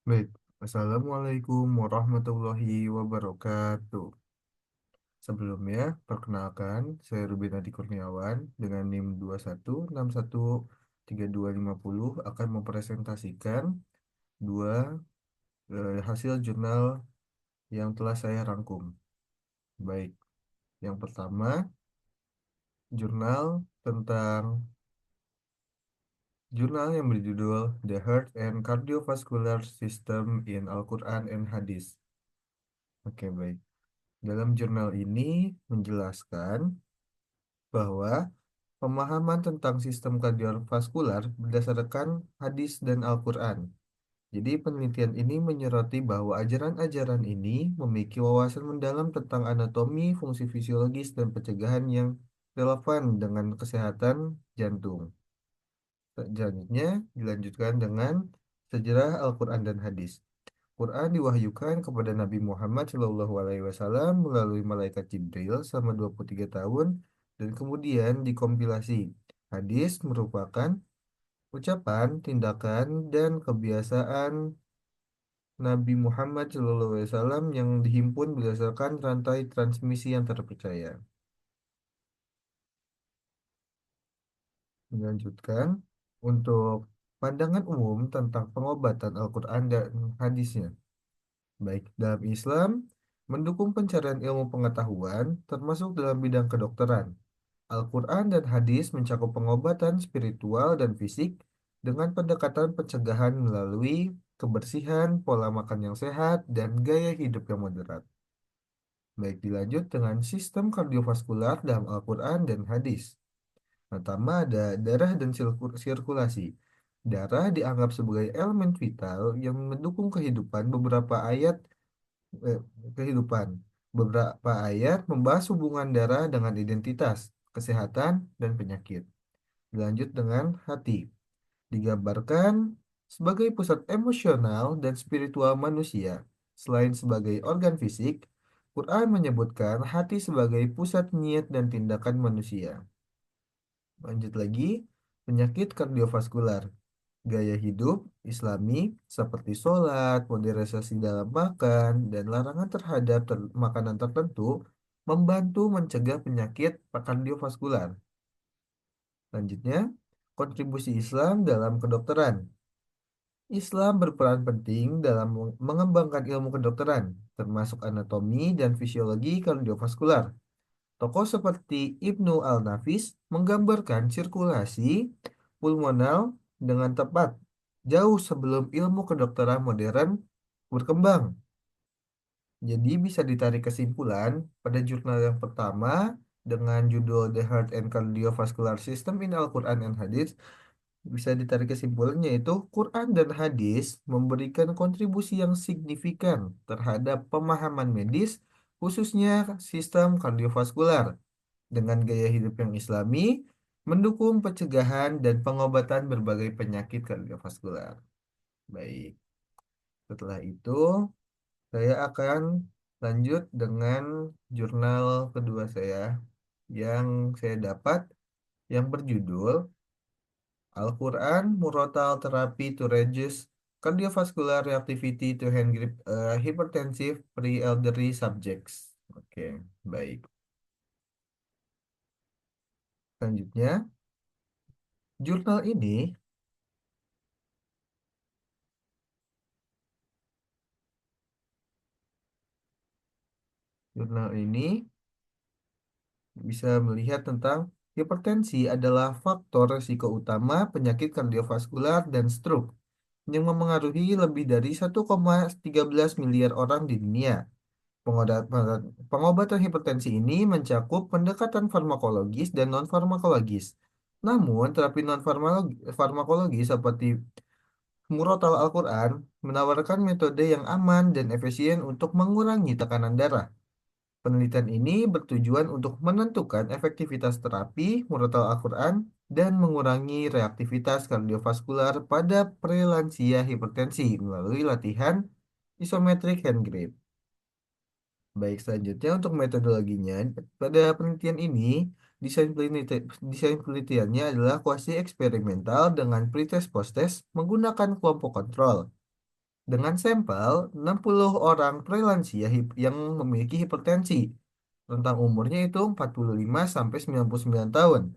Baik, Assalamualaikum warahmatullahi wabarakatuh. Sebelumnya, perkenalkan, saya Ruben Adi Kurniawan dengan NIM 21613250 akan mempresentasikan dua hasil jurnal yang telah saya rangkum. Baik, yang pertama, jurnal tentang jurnal yang berjudul The Heart and Cardiovascular System in Al-Quran and Hadith. Oke, baik. Dalam jurnal ini menjelaskan bahwa pemahaman tentang sistem kardiovaskular berdasarkan hadis dan Al-Quran. Jadi penelitian ini menyoroti bahwa ajaran-ajaran ini memiliki wawasan mendalam tentang anatomi, fungsi fisiologis, dan pencegahan yang relevan dengan kesehatan jantung. Selanjutnya dilanjutkan dengan sejarah Al-Quran dan hadis. Quran diwahyukan kepada Nabi Muhammad SAW melalui malaikat Jibril selama 23 tahun dan kemudian dikompilasi. Hadis merupakan ucapan, tindakan, dan kebiasaan Nabi Muhammad SAW yang dihimpun berdasarkan rantai transmisi yang terpercaya. Melanjutkan untuk pandangan umum tentang pengobatan Al-Quran dan hadisnya. Baik, dalam Islam, mendukung pencarian ilmu pengetahuan, termasuk dalam bidang kedokteran. Al-Quran dan hadis mencakup pengobatan spiritual dan fisik dengan pendekatan pencegahan melalui kebersihan, pola makan yang sehat, dan gaya hidup yang moderat. Baik, dilanjut dengan sistem kardiovaskular dalam Al-Quran dan hadis. Pertama ada darah dan sirkulasi. Darah dianggap sebagai elemen vital yang mendukung eh, kehidupan. Beberapa ayat membahas hubungan darah dengan identitas, kesehatan, dan penyakit. Dilanjut dengan hati. Digambarkan sebagai pusat emosional dan spiritual manusia. Selain sebagai organ fisik, Quran menyebutkan hati sebagai pusat niat dan tindakan manusia. Lanjut lagi, penyakit kardiovaskular. Gaya hidup Islami seperti sholat, moderasi dalam makan, dan larangan terhadap makanan tertentu membantu mencegah penyakit kardiovaskular. Selanjutnya, kontribusi Islam dalam kedokteran. Islam berperan penting dalam mengembangkan ilmu kedokteran, termasuk anatomi dan fisiologi kardiovaskular. Tokoh seperti Ibnu Al-Nafis menggambarkan sirkulasi pulmonal dengan tepat, jauh sebelum ilmu kedokteran modern berkembang. Jadi bisa ditarik kesimpulan pada jurnal yang pertama dengan judul The Heart and Cardiovascular System in Al-Quran and Hadith, bisa ditarik kesimpulannya yaitu Quran dan hadis memberikan kontribusi yang signifikan terhadap pemahaman medis, khususnya sistem kardiovaskular, dengan gaya hidup yang Islami, mendukung pencegahan dan pengobatan berbagai penyakit kardiovaskular. Baik, setelah itu saya akan lanjut dengan jurnal kedua saya yang saya dapat yang berjudul Al-Quran Murotal Therapy to Reduce Cardiovascular Reactivity to Hand Hypertensive Pre-Elderly Subjects. Oke, baik. Selanjutnya, jurnal ini jurnal ini bisa melihat tentang hipertensi adalah faktor risiko utama penyakit kardiovaskular dan stroke yang memengaruhi lebih dari 1,13 miliar orang di dunia. Pengobatan hipertensi ini mencakup pendekatan farmakologis dan non-farmakologis. Namun, terapi non-farmakologis seperti Murotal Al-Quran menawarkan metode yang aman dan efisien untuk mengurangi tekanan darah. Penelitian ini bertujuan untuk menentukan efektivitas terapi Murotal Al-Quran dan mengurangi reaktivitas kardiovaskular pada prelansia hipertensi melalui latihan isometric hand grip. Baik, selanjutnya untuk metodologinya, pada penelitian ini, desain penelitiannya adalah kuasi eksperimental dengan pretest post-test menggunakan kelompok kontrol. dengan sampel 60 orang prelansia yang memiliki hipertensi. Rentang umurnya itu 45 sampai 99 tahun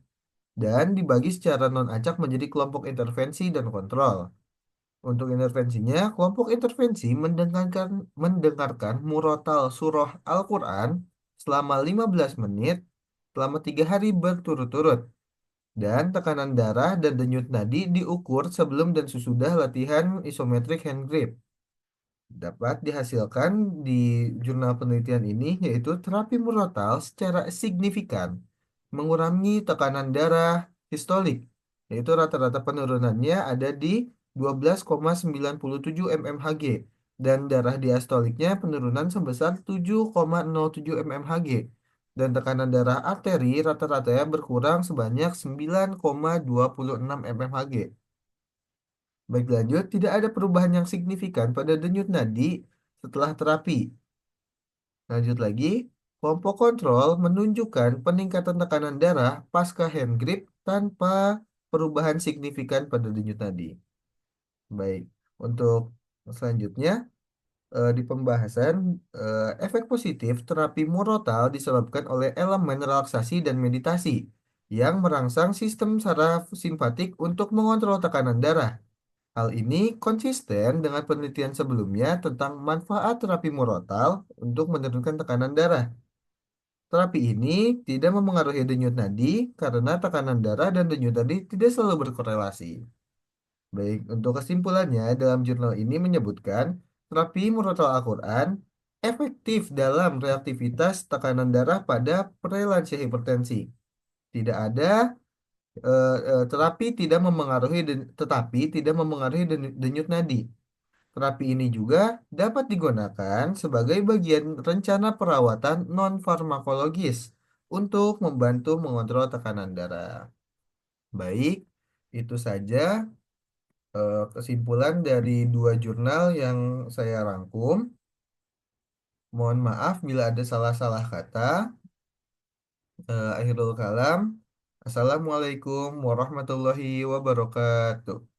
dan dibagi secara non-acak menjadi kelompok intervensi dan kontrol. Untuk intervensinya, kelompok intervensi mendengarkan murotal surah Al-Quran selama 15 menit selama 3 hari berturut-turut. Dan tekanan darah dan denyut nadi diukur sebelum dan sesudah latihan isometric hand grip. Dapat dihasilkan di jurnal penelitian ini yaitu terapi murotal secara signifikan mengurangi tekanan darah sistolik, yaitu rata-rata penurunannya ada di 12,97 mmHg dan darah diastoliknya penurunan sebesar 7,07 mmHg dan tekanan darah arteri rata-ratanya berkurang sebanyak 9,26 mmHg. Baik lanjut, tidak ada perubahan yang signifikan pada denyut nadi setelah terapi. Lanjut lagi, kelompok kontrol menunjukkan peningkatan tekanan darah pasca hand grip tanpa perubahan signifikan pada denyut nadi. Baik, untuk selanjutnya di pembahasan efek positif terapi murotal disebabkan oleh elemen relaksasi dan meditasi yang merangsang sistem saraf simpatik untuk mengontrol tekanan darah. Hal ini konsisten dengan penelitian sebelumnya tentang manfaat terapi murotal untuk menurunkan tekanan darah. Terapi ini tidak memengaruhi denyut nadi karena tekanan darah dan denyut nadi tidak selalu berkorelasi. Baik, untuk kesimpulannya dalam jurnal ini menyebutkan terapi murotal Al-Quran efektif dalam reaktivitas tekanan darah pada prelansia hipertensi. Tidak ada terapi tidak memengaruhi tetapi tidak memengaruhi denyut nadi. Terapi ini juga dapat digunakan sebagai bagian rencana perawatan non-farmakologis untuk membantu mengontrol tekanan darah. Baik, itu saja kesimpulan dari dua jurnal yang saya rangkum. Mohon maaf bila ada salah-salah kata. Akhirul kalam. Assalamualaikum warahmatullahi wabarakatuh.